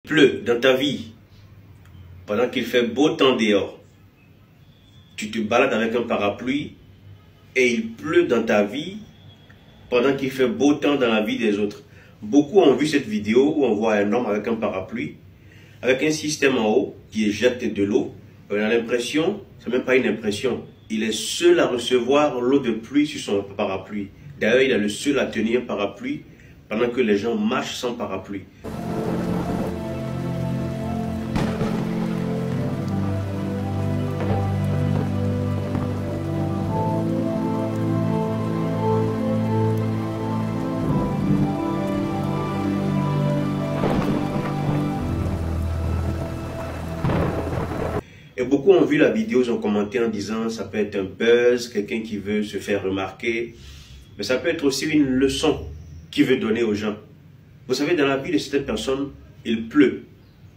Pleut dans ta vie, pendant qu'il fait beau temps dehors, tu te balades avec un parapluie et il pleut dans ta vie pendant qu'il fait beau temps dans la vie des autres. Beaucoup ont vu cette vidéo où on voit un homme avec un parapluie, avec un système en haut qui éjecte de l'eau. On a l'impression, c'est même pas une impression, il est seul à recevoir l'eau de pluie sur son parapluie. D'ailleurs, il est le seul à tenir un parapluie pendant que les gens marchent sans parapluie. Et beaucoup ont vu la vidéo, ils ont commenté en disant ça peut être un buzz, quelqu'un qui veut se faire remarquer, mais ça peut être aussi une leçon qu'il veut donner aux gens. Vous savez, dans la vie de certaines personnes, il pleut.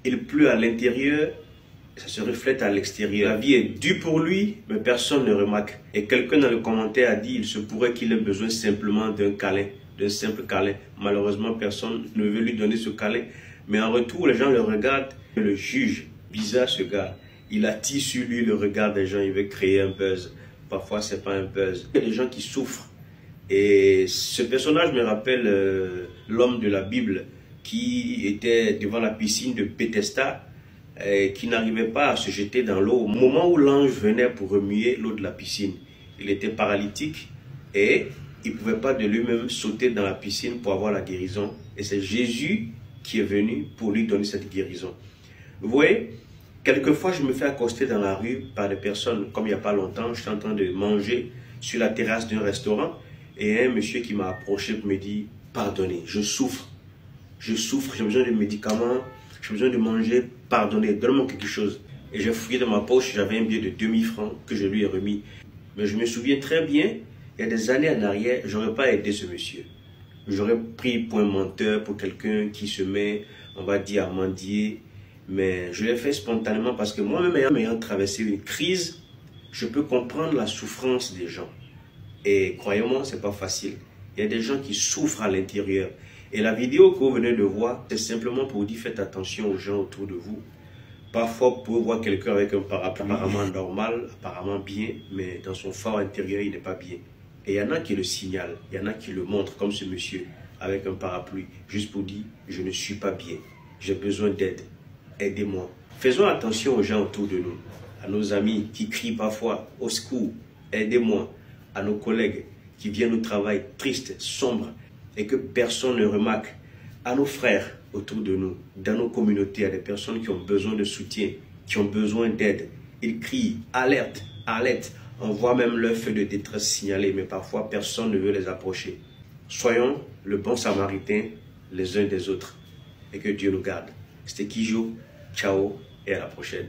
Il pleut à l'intérieur, ça se reflète à l'extérieur. La vie est dure pour lui, mais personne ne remarque. Et quelqu'un dans le commentaire a dit il se pourrait qu'il ait besoin simplement d'un câlin, d'un simple câlin. Malheureusement, personne ne veut lui donner ce câlin. Mais en retour, les gens le regardent et le jugent. Bizarre ce gars. Il attire sur lui le regard des gens, il veut créer un buzz. Parfois, c'est pas un buzz. Il y a des gens qui souffrent. Et ce personnage me rappelle l'homme de la Bible qui était devant la piscine de Bethesda et qui n'arrivait pas à se jeter dans l'eau. Au moment où l'ange venait pour remuer l'eau de la piscine, il était paralytique et il ne pouvait pas de lui-même sauter dans la piscine pour avoir la guérison. Et c'est Jésus qui est venu pour lui donner cette guérison. Vous voyez, quelquefois, je me fais accoster dans la rue par des personnes, comme il n'y a pas longtemps, je suis en train de manger sur la terrasse d'un restaurant et un monsieur qui m'a approché me dit « Pardonnez, je souffre, j'ai besoin de médicaments, j'ai besoin de manger, pardonnez, donne-moi quelque chose. » Et j'ai fouillé dans ma poche, j'avais un billet de 2000 francs que je lui ai remis. Mais je me souviens très bien, il y a des années en arrière, je n'aurais pas aidé ce monsieur. J'aurais pris pour un menteur, pour quelqu'un qui se met, on va dire, à mendier. Mais je l'ai fait spontanément parce que moi-même ayant traversé une crise, je peux comprendre la souffrance des gens. Et croyez-moi, c'est pas facile. Il y a des gens qui souffrent à l'intérieur. Et la vidéo que vous venez de voir, c'est simplement pour dire faites attention aux gens autour de vous. Parfois, vous pouvez voir quelqu'un avec un parapluie apparemment normal, apparemment bien, mais dans son fort intérieur, il n'est pas bien. Et il y en a qui le signalent, il y en a qui le montrent, comme ce monsieur avec un parapluie, juste pour dire je ne suis pas bien, j'ai besoin d'aide. Aidez-moi. Faisons attention aux gens autour de nous, à nos amis qui crient parfois au secours, aidez-moi, à nos collègues qui viennent au travail tristes, sombres et que personne ne remarque, à nos frères autour de nous, dans nos communautés, à des personnes qui ont besoin de soutien, qui ont besoin d'aide. Ils crient, alerte, alerte. On voit même leur feu de détresse signalé, mais parfois personne ne veut les approcher. Soyons le bon samaritain les uns des autres et que Dieu nous garde. C'était Kijo. Ciao et à la prochaine.